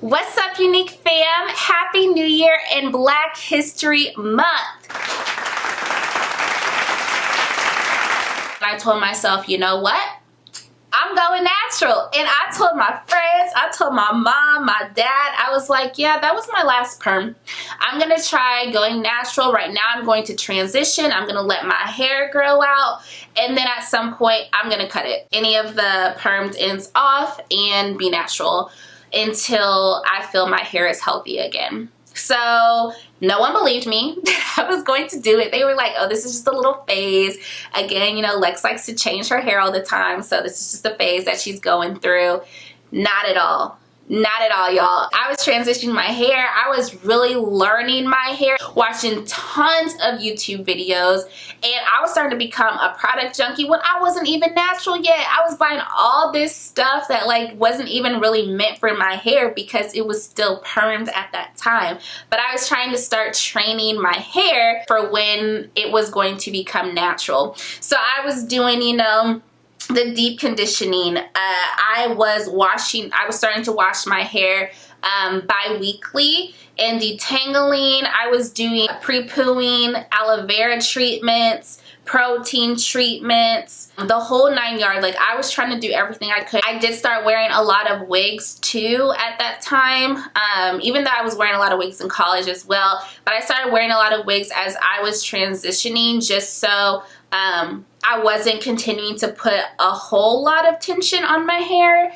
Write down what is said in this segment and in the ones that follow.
What's up, Unique fam? Happy New Year and Black History Month. I told myself, you know what? I'm going natural. And I told my friends, I told my mom, my dad, I was like, yeah, that was my last perm. I'm going to try going natural. Right now I'm going to transition. I'm going to let my hair grow out. And then at some point I'm going to cut it. Any of the permed ends off and be natural until I feel my hair is healthy again. So no one believed me that I was going to do it. They were like, oh, this is just a little phase. Again, you know, Lex likes to change her hair all the time. So this is just a phase that she's going through. Not at all. Not at all, y'all. I was transitioning my hair. I was really learning my hair, watching tons of YouTube videos, and I was starting to become a product junkie when I wasn't even natural yet. I was buying all this stuff that like wasn't even really meant for my hair because it was still permed at that time. But I was trying to start training my hair for when it was going to become natural. So I was doing, you know, the deep conditioning. I was starting to wash my hair bi-weekly and detangling. I was doing pre-pooing, aloe vera treatments, protein treatments, the whole 9 yards. Like, I was trying to do everything I could. I did start wearing a lot of wigs too at that time, even though I was wearing a lot of wigs in college as well. But I started wearing a lot of wigs as I was transitioning, just so I wasn't continuing to put a whole lot of tension on my hair.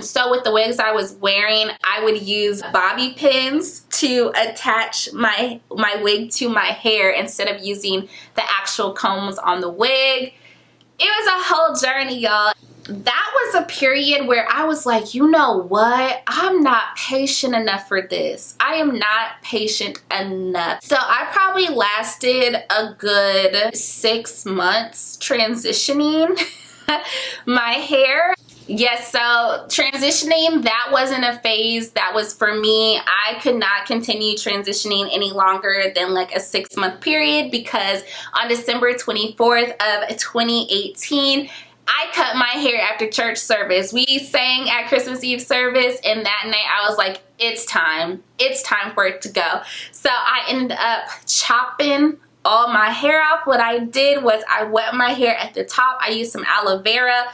So with the wigs I was wearing, I would use bobby pins to attach my wig to my hair instead of using the actual combs on the wig. It was a whole journey, y'all. That was a period where I was like, you know what? I'm not patient enough for this. I am not patient enough. So I probably lasted a good 6 months transitioning my hair. Yes, so transitioning, that wasn't a phase that was for me. I could not continue transitioning any longer than like a 6-month period because on December 24th of 2018, I cut my hair after church service. We sang at Christmas Eve service, and that night I was like, it's time. It's time for it to go. So I ended up chopping all my hair off. What I did was I wet my hair at the top. I used some aloe vera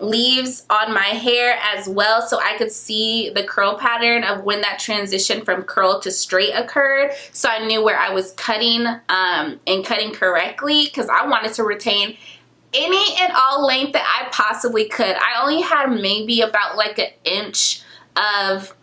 leaves on my hair as well, so I could see the curl pattern of when that transition from curl to straight occurred. So I knew where I was cutting and cutting correctly because I wanted to retain any and all length that I possibly could. I only had maybe about like an inch of,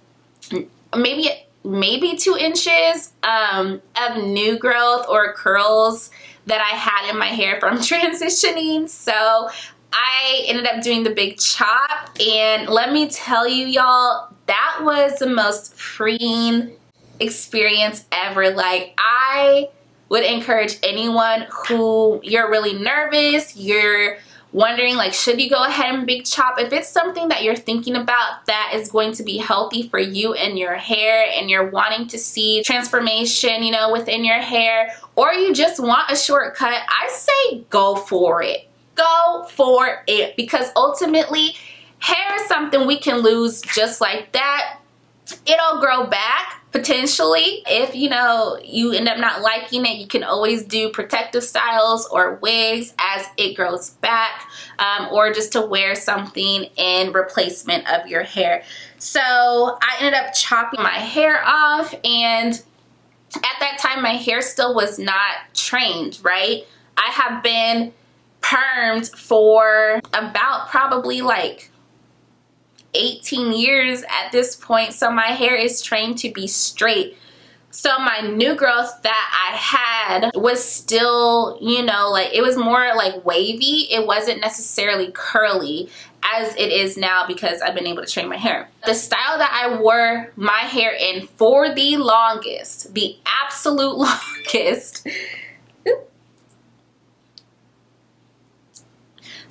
maybe 2 inches of new growth or curls that I had in my hair from transitioning. So I ended up doing the big chop, and let me tell you, y'all, that was the most freeing experience ever. Like, I would encourage anyone who you're really nervous, you're wondering like, should you go ahead and big chop? If it's something that you're thinking about that is going to be healthy for you and your hair, and you're wanting to see transformation, you know, within your hair, or you just want a shortcut, I say go for it. Go for it, because ultimately hair is something we can lose just like that. It'll grow back potentially. If, you know, you end up not liking it, you can always do protective styles or wigs as it grows back, or just to wear something in replacement of your hair. So I ended up chopping my hair off, and at that time my hair still was not trained, right? I have been permed for about probably like 18 years at this point, so my hair is trained to be straight. So my new growth that I had was still, you know, like, it was more like wavy. It wasn't necessarily curly as it is now because I've been able to train my hair. The style that I wore my hair in for the longest, the absolute longest,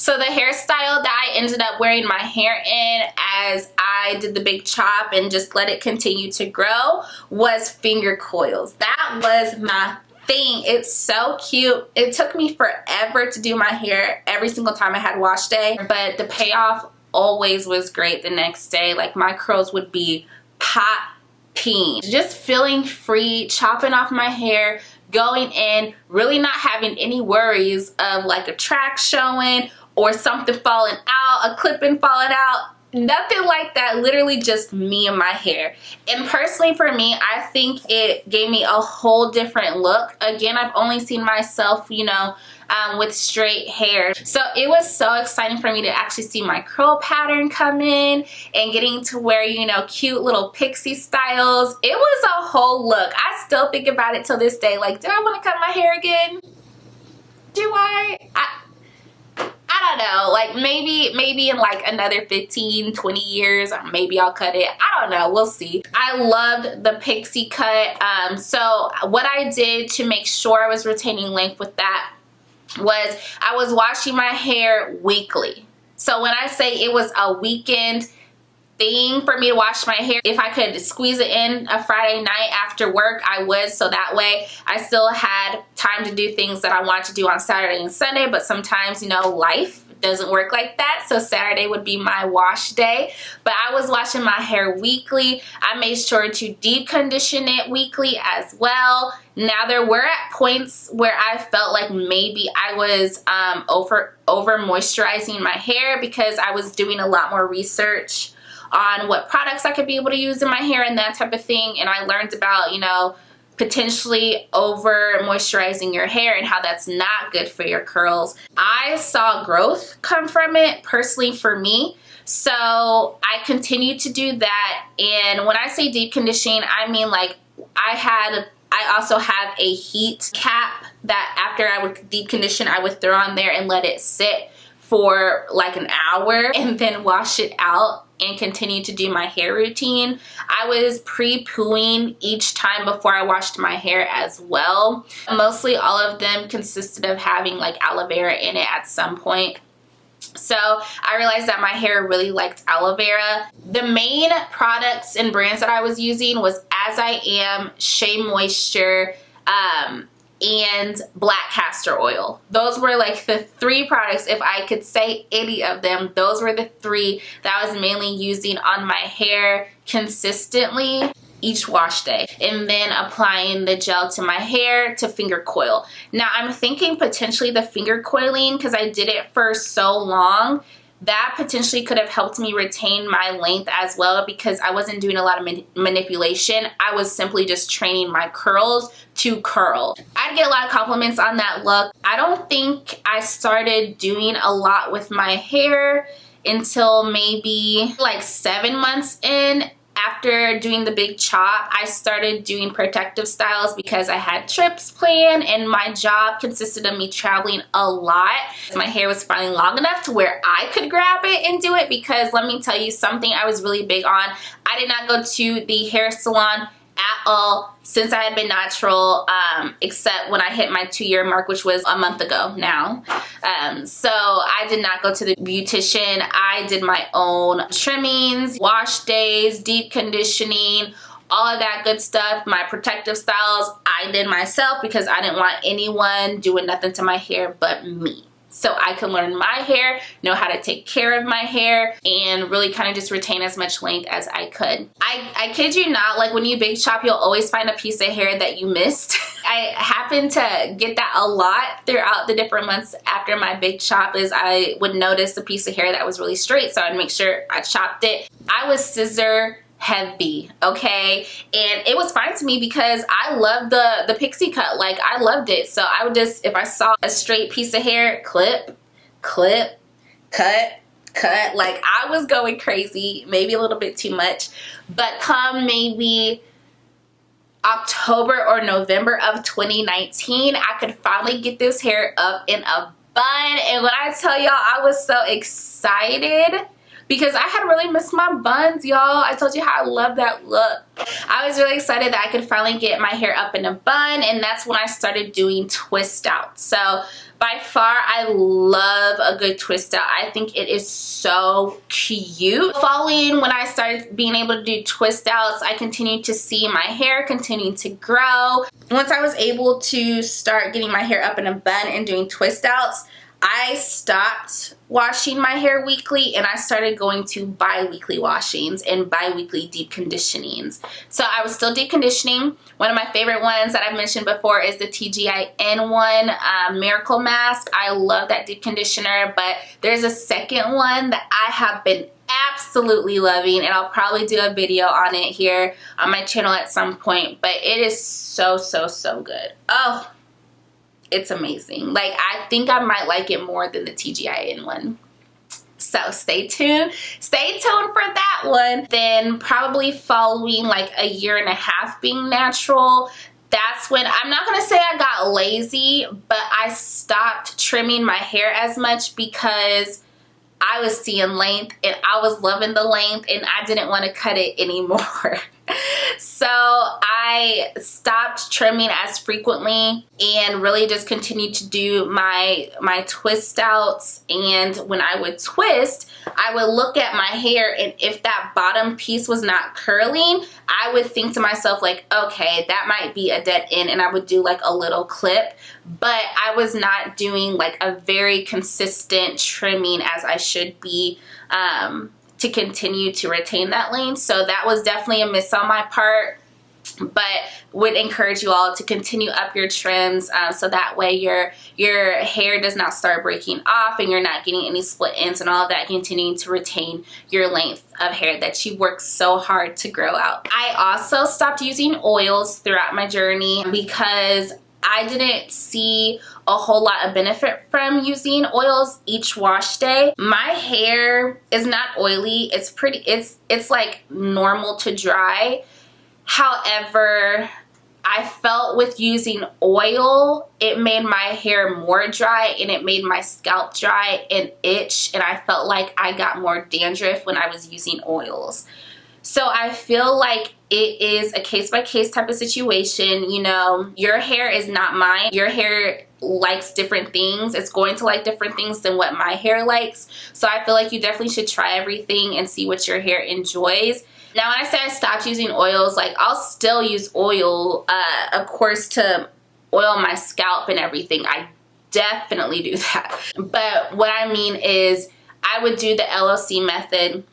so the hairstyle that I ended up wearing my hair in as I did the big chop and just let it continue to grow was finger coils. That was my thing. It's so cute. It took me forever to do my hair every single time I had wash day, but the payoff always was great the next day. Like, my curls would be popping. Just feeling free, chopping off my hair, going in, really not having any worries of like a track showing or something falling out, a clip-in falling out. Nothing like that. Literally just me and my hair. And personally for me, I think it gave me a whole different look. Again, I've only seen myself, you know, with straight hair. So it was so exciting for me to actually see my curl pattern come in and getting to wear, you know, cute little pixie styles. It was a whole look. I still think about it till this day. Like, do I want to cut my hair again? Do I don't know, like maybe in like another 15-20 years maybe I'll cut it. I don't know, we'll see. I loved the pixie cut. So what I did to make sure I was retaining length with that was I was washing my hair weekly. So when I say it was a weekend thing for me to wash my hair, if I could squeeze it in a Friday night after work, I would, so that way I still had time to do things that I wanted to do on Saturday and Sunday. But sometimes, you know, life doesn't work like that, so Saturday would be my wash day. But I was washing my hair weekly. I made sure to deep condition it weekly as well. Now there were at points where I felt like maybe I was over moisturizing my hair because I was doing a lot more research on what products I could be able to use in my hair and that type of thing. And I learned about, you know, potentially over moisturizing your hair and how that's not good for your curls. I saw growth come from it personally for me. So I continued to do that. And when I say deep conditioning, I mean like I also have a heat cap that after I would deep condition, I would throw on there and let it sit for like an hour and then wash it out and continue to do my hair routine. I was pre-pooing each time before I washed my hair as well. Mostly all of them consisted of having like aloe vera in it at some point. So I realized that my hair really liked aloe vera. The main products and brands that I was using was As I Am, Shea Moisture, and black castor oil. Those were like the three products, if I could say any of them, those were the three that I was mainly using on my hair consistently each wash day, and then applying the gel to my hair to finger coil. Now I'm thinking potentially the finger coiling, because I did it for so long, that potentially could have helped me retain my length as well, because I wasn't doing a lot of manipulation. I was simply just training my curls to curl. I get a lot of compliments on that look. I don't think I started doing a lot with my hair until maybe like 7 months in. After doing the big chop, I started doing protective styles because I had trips planned and my job consisted of me traveling a lot. My hair was finally long enough to where I could grab it and do it, because let me tell you something I was really big on. I did not go to the hair salon at all since I had been natural, except when I hit my 2-year mark, which was a month ago now. So I did not go to the beautician. I did my own trimmings, wash days, deep conditioning, all of that good stuff. My protective styles I did myself because I didn't want anyone doing nothing to my hair but me. So I could learn my hair, know how to take care of my hair, and really kind of just retain as much length as I could. I kid you not, like when you big chop, you'll always find a piece of hair that you missed. I happened to get that a lot throughout the different months after my big chop, is I would notice a piece of hair that was really straight, so I'd make sure I chopped it. I was scissor heavy, okay, and it was fine to me because I loved the pixie cut. Like, I loved it. So I would just, if I saw a straight piece of hair, clip, cut. Like, I was going crazy, maybe a little bit too much. But come maybe October or November of 2019, I could finally get this hair up in a bun. And when I tell y'all, I was so excited because I had really missed my buns, y'all. I told you how I love that look. I was really excited that I could finally get my hair up in a bun, and that's when I started doing twist out. So by far, I love a good twist out. I think it is so cute. Following when I started being able to do twist outs, I continued to see my hair continue to grow. Once I was able to start getting my hair up in a bun and doing twist outs, I stopped washing my hair weekly, and I started going to bi-weekly washings and bi-weekly deep conditionings. So I was still deep conditioning. One of my favorite ones that I've mentioned before is the TGIN one, Miracle Mask. I love that deep conditioner, but there's a second one that I have been absolutely loving, and I'll probably do a video on it here on my channel at some point, but it is so good. Oh, it's amazing. Like, I think I might like it more than the TGIN one. So stay tuned for that one. Then probably following like a year and a half being natural, that's when, I'm not gonna say I got lazy, but I stopped trimming my hair as much because I was seeing length and I was loving the length and I didn't want to cut it anymore. So I stopped trimming as frequently and really just continued to do my twist outs. And when I would twist, I would look at my hair, and if that bottom piece was not curling, I would think to myself like, okay, that might be a dead end, and I would do like a little clip. But I was not doing like a very consistent trimming as I should be to continue to retain that length. So that was definitely a miss on my part, but would encourage you all to continue up your trims so that way your hair does not start breaking off and you're not getting any split ends and all of that, continuing to retain your length of hair that you worked so hard to grow out. I also stopped using oils throughout my journey because I didn't see a whole lot of benefit from using oils each wash day. My hair is not oily. It's pretty, it's like normal to dry. However, I felt with using oil, it made my hair more dry and it made my scalp dry and itch, and I felt like I got more dandruff when I was using oils. So I feel like it is a case-by-case type of situation. You know, your hair is not mine. Your hair likes different things. It's going to like different things than what my hair likes. So I feel like you definitely should try everything and see what your hair enjoys. Now, when I say I stopped using oils, like I'll still use oil, of course, to oil my scalp and everything. I definitely do that. But what I mean is I would do the LOC method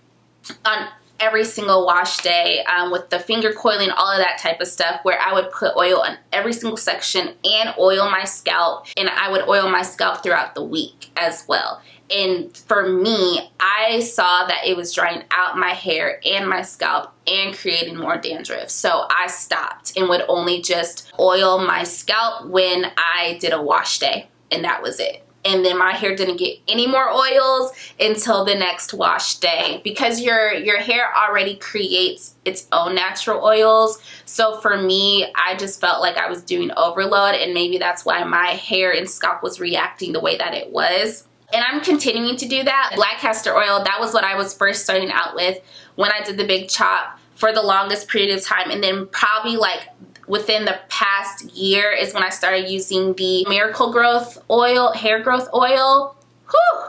on every single wash day with the finger coiling, all of that type of stuff, where I would put oil on every single section and oil my scalp, and I would oil my scalp throughout the week as well. And for me, I saw that it was drying out my hair and my scalp and creating more dandruff. So I stopped and would only just oil my scalp when I did a wash day, and that was it. And then my hair didn't get any more oils until the next wash day, because your hair already creates its own natural oils. So for me, I just felt like I was doing overload, and maybe that's why my hair and scalp was reacting the way that it was. And I'm continuing to do that. Black castor oil, that was what I was first starting out with when I did the big chop for the longest period of time. And then probably like within the past year is when I started using the Miracle Growth oil, hair growth oil. Whew.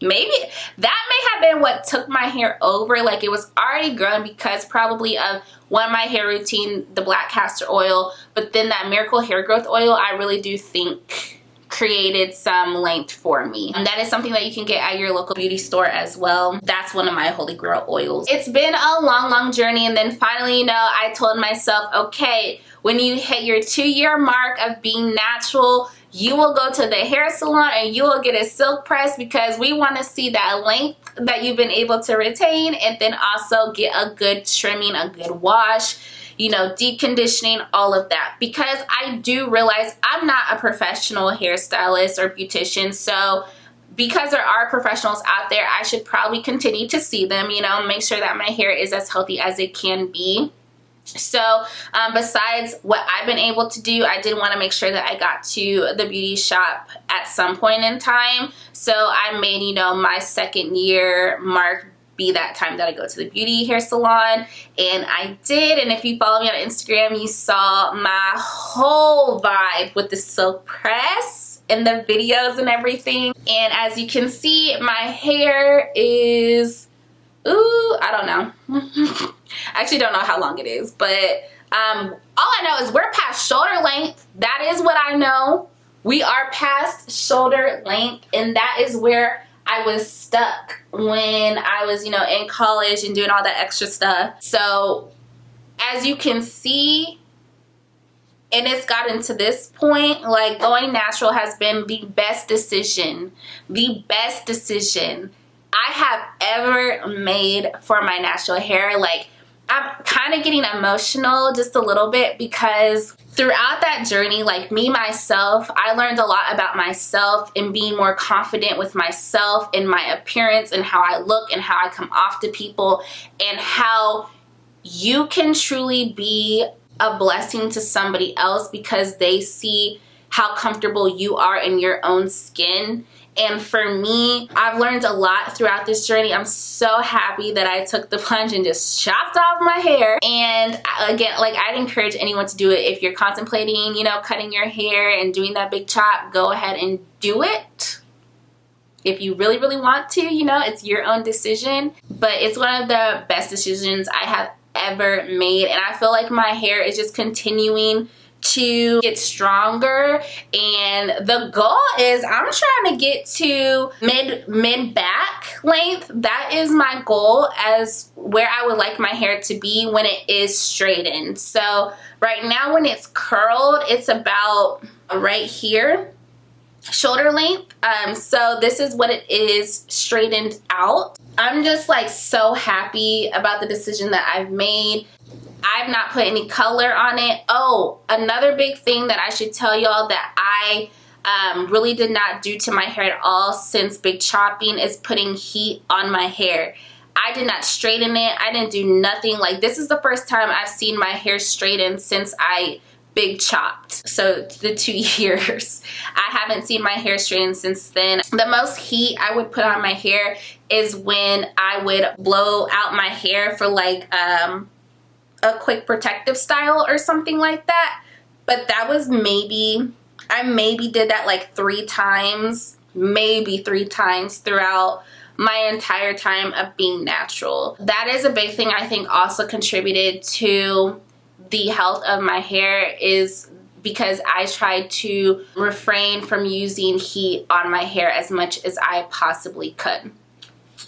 Maybe that may have been what took my hair over. Like, it was already growing because probably of one, my hair routine, the black castor oil, but then that Miracle hair growth oil, I really do think created some length for me. And that is something that you can get at your local beauty store as well. That's one of my holy grail oils. It's been a long journey, and then finally, you know, I told myself, okay, when you hit your 2-year mark of being natural, you will go to the hair salon and you will get a silk press, because we want to see that length that you've been able to retain, and then also get a good trimming, a good wash, you know, deep conditioning, all of that. Because I do realize I'm not a professional hairstylist or beautician, so because there are professionals out there, I should probably continue to see them, you know, make sure that my hair is as healthy as it can be. So besides what I've been able to do, I did want to make sure that I got to the beauty shop at some point in time. So I made, you know, my 2nd year mark be that time that I go to the beauty hair salon, and I did. And if you follow me on Instagram, you saw my whole vibe with the silk press in the videos and everything. And as you can see, my hair is, ooh, I don't know. I actually don't know how long it is, but all I know is we're past shoulder length. That is what I know. we are past shoulder length, and that is where I was stuck when I was, you know, in college and doing all that extra stuff. So as you can see, and it's gotten to this point, like going natural has been the best decision I have ever made for my natural hair. Like, I'm kind of getting emotional just a little bit, because throughout that journey, like me, myself, I learned a lot about myself and being more confident with myself and my appearance and how I look and how I come off to people, and how you can truly be a blessing to somebody else because they see how comfortable you are in your own skin. And for me, I've learned a lot throughout this journey. I'm so happy that I took the plunge and just chopped off my hair. And again, like, I'd encourage anyone to do it. If you're contemplating, you know, cutting your hair and doing that big chop, go ahead and do it. If you really, really want to, you know, it's your own decision. But it's one of the best decisions I have ever made. And I feel like my hair is just continuing to get stronger, and the goal is I'm trying to get to mid back length. That is my goal, as where I would like my hair to be when it is straightened. So right now when it's curled, it's about right here, shoulder length. So this is what it is straightened out. I'm just like so happy about the decision that I've made. I've not put any color on it. Oh, another big thing that I should tell y'all that I really did not do to my hair at all since big chopping is putting heat on my hair. I did not straighten it. I didn't do nothing. Like, this is the first time I've seen my hair straightened since I big chopped. So the 2 years. I haven't seen my hair straightened since then. The most heat I would put on my hair is when I would blow out my hair for like a quick protective style or something like that. But that was I maybe did that like 3 times, maybe 3 times throughout my entire time of being natural. That is a big thing I think also contributed to the health of my hair, is because I tried to refrain from using heat on my hair as much as I possibly could.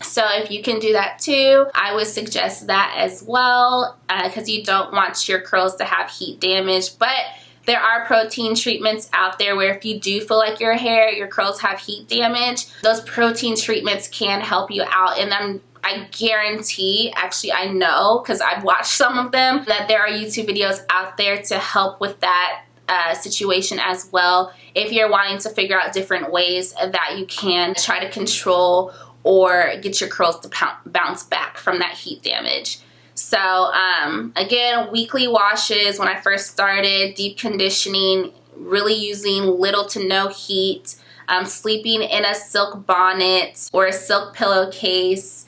So if you can do that too, I would suggest that as well, because you don't want your curls to have heat damage. But there are protein treatments out there where if you do feel like your curls have heat damage, those protein treatments can help you out. And I guarantee, actually I know because I've watched some of them, that there are YouTube videos out there to help with that situation as well, if you're wanting to figure out different ways that you can try to control or get your curls to bounce back from that heat damage. So again, weekly washes when I first started, deep conditioning, really using little to no heat, sleeping in a silk bonnet or a silk pillowcase,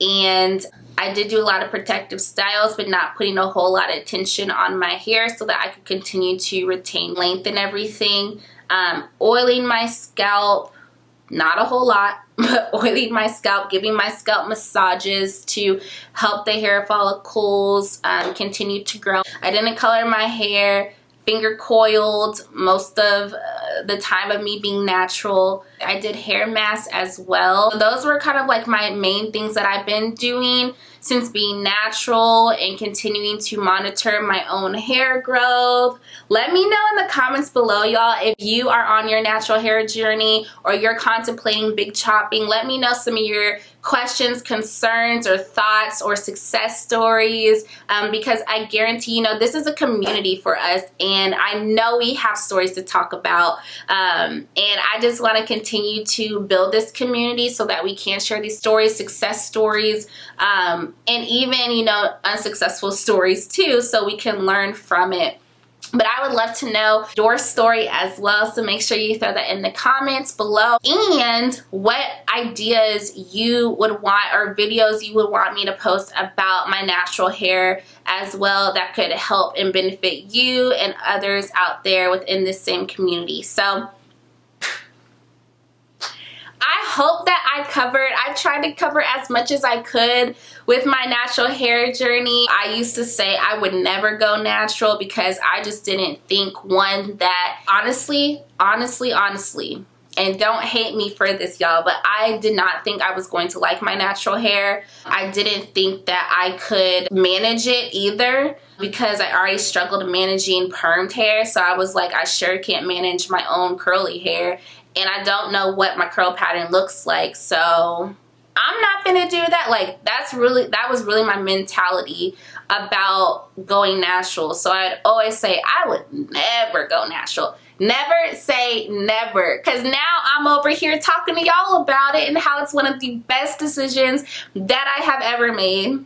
and I did do a lot of protective styles, but not putting a whole lot of tension on my hair so that I could continue to retain length and everything. Oiling my scalp, not a whole lot, but oiling my scalp, giving my scalp massages to help the hair follicles continue to grow. I didn't color my hair, finger coiled most of the time of me being natural. I did hair masks as well. Those were kind of like my main things that I've been doing since being natural and continuing to monitor my own hair growth. Let me know in the comments below, y'all, if you are on your natural hair journey or you're contemplating big chopping. Let me know some of your questions, concerns, or thoughts or success stories, because I guarantee, you know, this is a community for us, and I know we have stories to talk about, and I just want to continue to build this community so that we can share these stories, success stories, and even, you know, unsuccessful stories too, so we can learn from it. But I would love to know your story as well, so make sure you throw that in the comments below, and what ideas you would want or videos you would want me to post about my natural hair as well that could help and benefit you and others out there within this same community. So I hope that I tried to cover as much as I could with my natural hair journey. I used to say I would never go natural because I just didn't think, one, that honestly, and don't hate me for this, y'all, but I did not think I was going to like my natural hair. I didn't think that I could manage it either because I already struggled managing permed hair. So I was like, I sure can't manage my own curly hair. And I don't know what my curl pattern looks like. So I'm not gonna do that. Like, that was really my mentality about going natural. So I'd always say I would never go natural. Never say never, because now I'm over here talking to y'all about it and how it's one of the best decisions that I have ever made.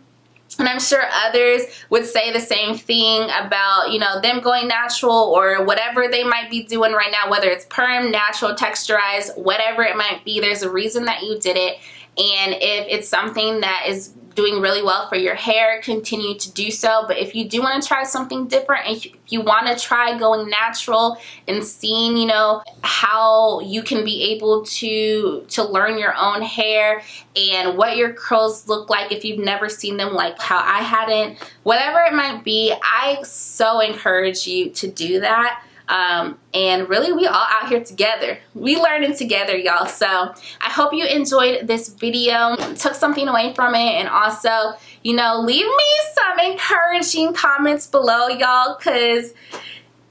And I'm sure others would say the same thing about, you know, them going natural or whatever they might be doing right now, whether it's perm, natural, texturized, whatever it might be. There's a reason that you did it. And if it's something that is doing really well for your hair, continue to do so. But if you do want to try something different, and if you want to try going natural and seeing, you know, how you can be able to learn your own hair and what your curls look like if you've never seen them, like how I hadn't, whatever it might be, I so encourage you to do that. And really, we all out here together. We learning together, y'all. So I hope you enjoyed this video, took something away from it, and also, you know, leave me some encouraging comments below, y'all, because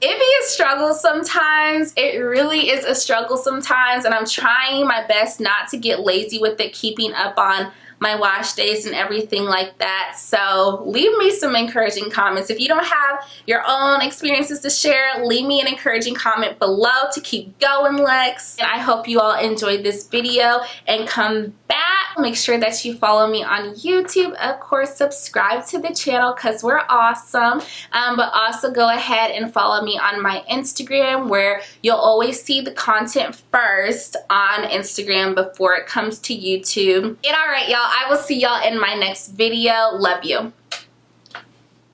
it be a struggle sometimes. It really is a struggle sometimes, and I'm trying my best not to get lazy with it, keeping up on my wash days and everything like that. So leave me some encouraging comments. If you don't have your own experiences to share, leave me an encouraging comment below to keep going, Lex. And I hope you all enjoyed this video and come back. Make sure that you follow me on YouTube. Of course, subscribe to the channel because we're awesome. But also go ahead and follow me on my Instagram, where you'll always see the content first on Instagram before it comes to YouTube. And all right, y'all, I will see y'all in my next video. Love you.